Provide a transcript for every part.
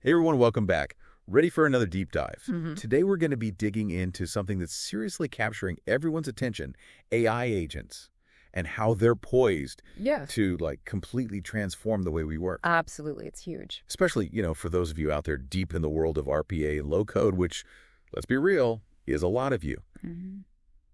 Hey everyone, welcome back. Ready for another deep dive. Mm-hmm. Today we're going to be digging into something that's seriously capturing everyone's attention, AI agents, and how they're poised to completely transform the way we work. Absolutely, it's huge. Especially, for those of you out there deep in the world of RPA and low code, which, let's be real, is a lot of you. Mm-hmm.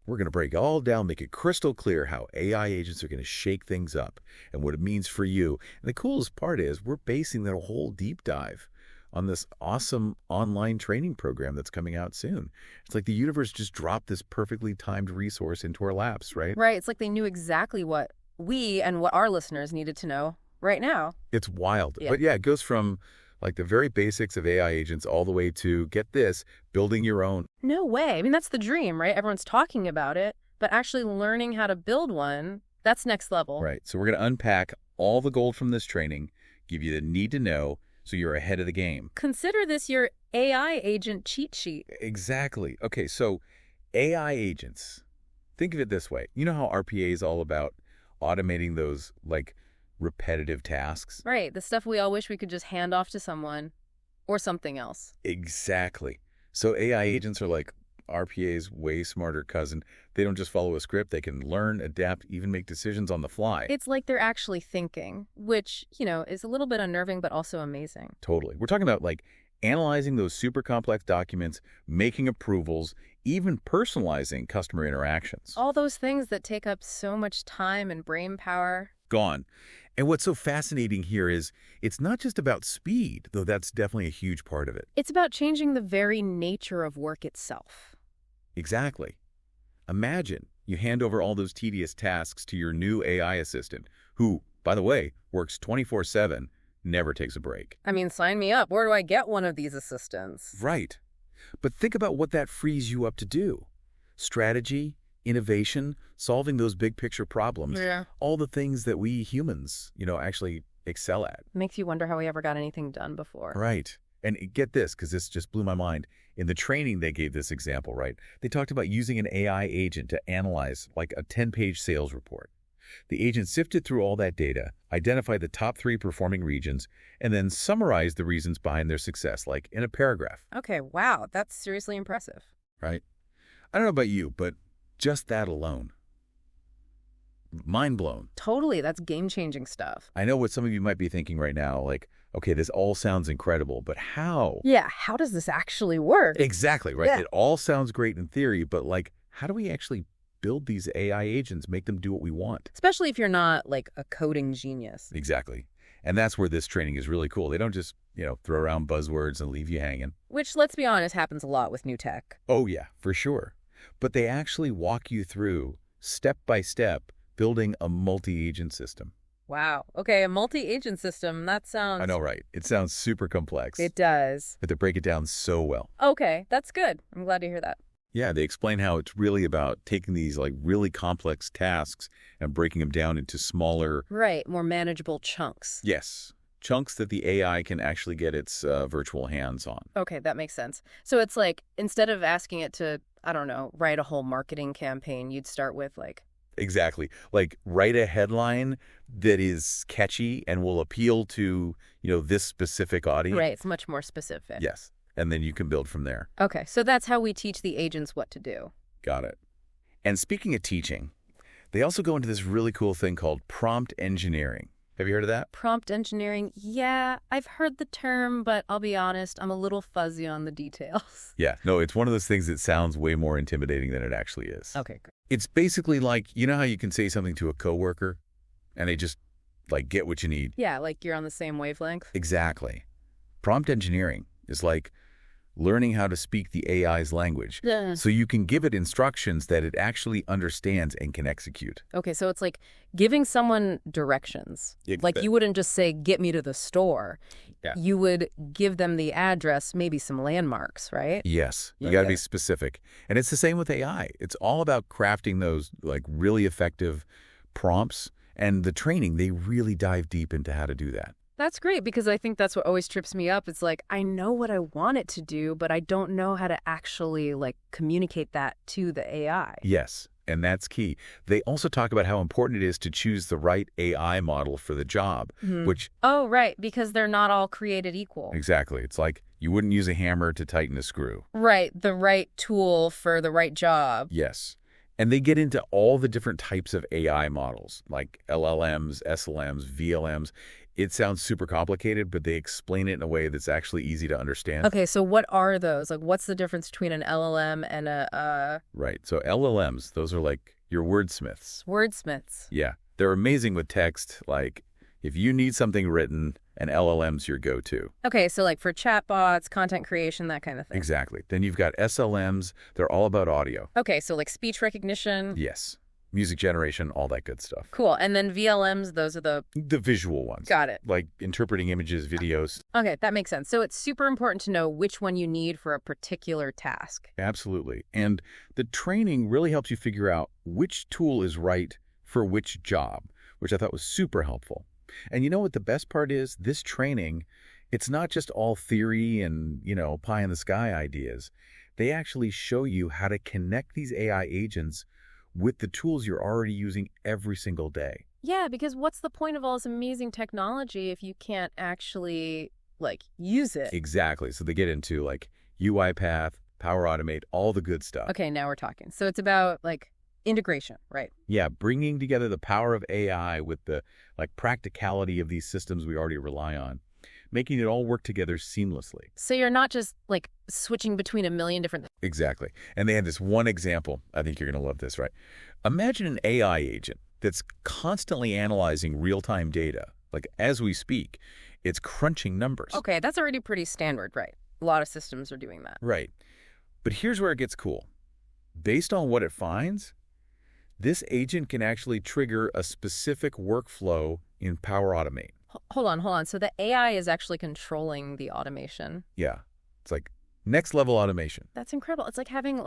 We're going to break it all down, make it crystal clear how AI agents are going to shake things up and what it means for you. And the coolest part is we're basing that whole deep dive on this awesome online training program that's coming out soon. It's like the universe just dropped this perfectly timed resource into our laps, right? Right. It's like they knew exactly what we and what our listeners needed to know right now. It's wild. Yeah. But yeah, it goes from like the very basics of AI agents all the way to, get this, building your own. No way. I mean, that's the dream, right? Everyone's talking about it, but actually learning how to build one, that's next level. Right. So we're going to unpack all the gold from this training, give you the need to know so you're ahead of the game. Consider this your AI agent cheat sheet. Exactly. Okay, so AI agents, think of it this way. You know how RPA is all about automating those repetitive tasks? Right. The stuff we all wish we could just hand off to someone or something else. Exactly. So AI agents are like RPA's way smarter cousin. They don't just follow a script. They can learn, adapt, even make decisions on the fly. It's like they're actually thinking, which, is a little bit unnerving, but also amazing. Totally. We're talking about analyzing those super complex documents, making approvals, even personalizing customer interactions. All those things that take up so much time and brain power. Gone. And what's so fascinating here is it's not just about speed, though that's definitely a huge part of it. It's about changing the very nature of work itself. Exactly. Imagine you hand over all those tedious tasks to your new AI assistant, who, by the way, works 24/7, never takes a break. I mean, sign me up. Where do I get one of these assistants? Right. But think about what that frees you up to do. Strategy, innovation, solving those big picture problems. Yeah. All the things that we humans, actually excel at. Makes you wonder how we ever got anything done before. Right. And get this, because this just blew my mind. In the training, they gave this example, right? They talked about using an AI agent to analyze a 10-page sales report. The agent sifted through all that data, identified the top 3 performing regions, and then summarized the reasons behind their success, in a paragraph. Okay, wow, that's seriously impressive. Right? I don't know about you, but just that alone. Mind blown. Totally, that's game-changing stuff. I know what some of you might be thinking right now, okay, this all sounds incredible, but how? Yeah, how does this actually work? Exactly, right? Yeah. It all sounds great in theory, but how do we actually build these AI agents, make them do what we want? Especially if you're not a coding genius. Exactly. And that's where this training is really cool. They don't just, throw around buzzwords and leave you hanging. Which, let's be honest, happens a lot with new tech. Oh, yeah, for sure. But they actually walk you through, step by step, building a multi-agent system. Wow. Okay, a multi-agent system, that sounds... I know, right? It sounds super complex. It does. But they break it down so well. Okay, that's good. I'm glad to hear that. Yeah, they explain how it's really about taking these really complex tasks and breaking them down into smaller... Right, more manageable chunks. Yes, chunks that the AI can actually get its virtual hands on. Okay, that makes sense. So it's instead of asking it to, I don't know, write a whole marketing campaign, you'd start with Exactly. Write a headline that is catchy and will appeal to, this specific audience. Right, it's much more specific. Yes. And then you can build from there. Okay, so that's how we teach the agents what to do. Got it. And speaking of teaching, they also go into this really cool thing called prompt engineering. Have you heard of that? Prompt engineering, yeah, I've heard the term, but I'll be honest, I'm a little fuzzy on the details. Yeah, no, it's one of those things that sounds way more intimidating than it actually is. Okay, great. It's basically how you can say something to a coworker and they just get what you need. Yeah, you're on the same wavelength. Exactly. Prompt engineering is learning how to speak the AI's language so you can give it instructions that it actually understands and can execute. Okay, so it's giving someone directions. You wouldn't just say, get me to the store. Yeah. You would give them the address, maybe some landmarks, right? Yes, you got to be specific. And it's the same with AI. It's all about crafting those really effective prompts. And the training, they really dive deep into how to do that. That's great, because I think that's what always trips me up. It's I know what I want it to do, but I don't know how to actually communicate that to the AI. Yes. And that's key. They also talk about how important it is to choose the right AI model for the job, which... Oh, right, because they're not all created equal. Exactly. It's like you wouldn't use a hammer to tighten a screw. Right, the right tool for the right job. Yes. And they get into all the different types of AI models, like LLMs, SLMs, VLMs. It sounds super complicated, but they explain it in a way that's actually easy to understand. Okay, so what are those? Like, what's the difference between an LLM and a... Right. So LLMs, those are like your wordsmiths. Wordsmiths. Yeah. They're amazing with text. Like, if you need something written, an LLM's your go-to. Okay, so like for chatbots, content creation, that kind of thing. Exactly. Then you've got SLMs. They're all about audio. Okay, so like speech recognition. Yes. Music generation, all that good stuff. Cool. And then VLMs, those are the visual ones. Got it. Like interpreting images, videos. Okay, that makes sense. So it's super important to know which one you need for a particular task. Absolutely. And the training really helps you figure out which tool is right for which job, which I thought was super helpful. And you know what the best part is? This training, it's not just all theory and, pie in the sky ideas. They actually show you how to connect these AI agents with the tools you're already using every single day. Yeah, because what's the point of all this amazing technology if you can't actually, use it? Exactly. So they get into, UiPath, Power Automate, all the good stuff. Okay, now we're talking. So it's about, integration, right? Yeah, bringing together the power of AI with the, practicality of these systems we already rely on, making it all work together seamlessly. So you're not just, switching between a million different... Exactly. And they had this one example. I think you're going to love this, right? Imagine an AI agent that's constantly analyzing real-time data. As we speak, it's crunching numbers. Okay, that's already pretty standard, right? A lot of systems are doing that. Right. But here's where it gets cool. Based on what it finds, this agent can actually trigger a specific workflow in Power Automate. Hold on. So the AI is actually controlling the automation. Yeah. It's like next level automation. That's incredible. It's like having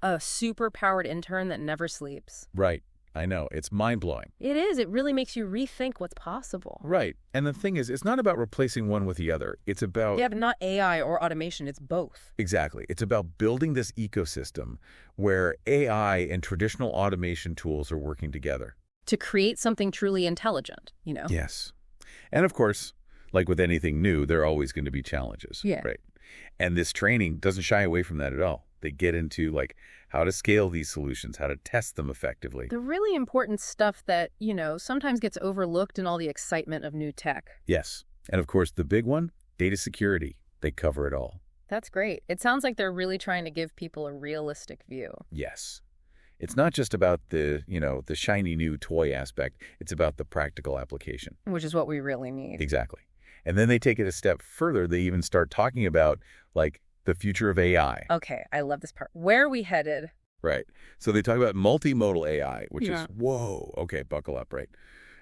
a super powered intern that never sleeps. Right. I know. It's mind-blowing. It is. It really makes you rethink what's possible. Right. And the thing is, it's not about replacing one with the other. It's about... Yeah, but not AI or automation. It's both. Exactly. It's about building this ecosystem where AI and traditional automation tools are working together. To create something truly intelligent, Yes. And of course, like with anything new, there are always going to be challenges. Yeah. Right. And this training doesn't shy away from that at all. They get into how to scale these solutions, how to test them effectively. The really important stuff that, sometimes gets overlooked in all the excitement of new tech. Yes. And of course, the big one, data security. They cover it all. That's great. It sounds like they're really trying to give people a realistic view. Yes. It's not just about the shiny new toy aspect. It's about the practical application. Which is what we really need. Exactly. And then they take it a step further. They even start talking about, the future of AI. Okay, I love this part. Where are we headed? Right. So they talk about multimodal AI, which Yeah. is, whoa, okay, buckle up, right?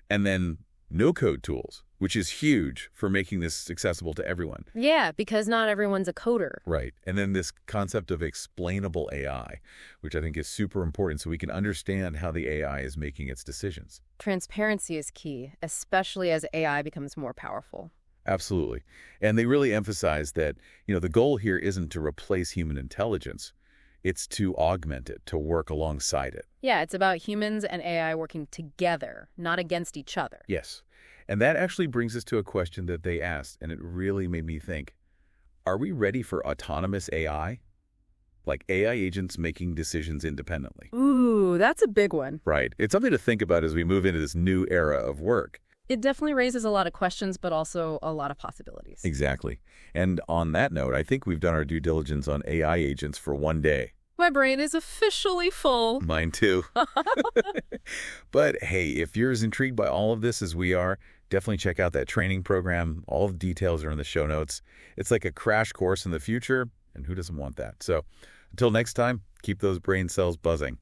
And then no-code tools, which is huge for making this accessible to everyone. Yeah, because not everyone's a coder. Right. And then this concept of explainable AI, which I think is super important so we can understand how the AI is making its decisions. Transparency is key, especially as AI becomes more powerful. Absolutely. And they really emphasize that, the goal here isn't to replace human intelligence. It's to augment it, to work alongside it. Yeah, it's about humans and AI working together, not against each other. Yes. And that actually brings us to a question that they asked, and it really made me think. Are we ready for autonomous AI? Like AI agents making decisions independently. Ooh, that's a big one. Right. It's something to think about as we move into this new era of work. It definitely raises a lot of questions, but also a lot of possibilities. Exactly. And on that note, I think we've done our due diligence on AI agents for one day. My brain is officially full. Mine too. But hey, if you're as intrigued by all of this as we are, definitely check out that training program. All the details are in the show notes. It's like a crash course in the future, and who doesn't want that? So until next time, keep those brain cells buzzing.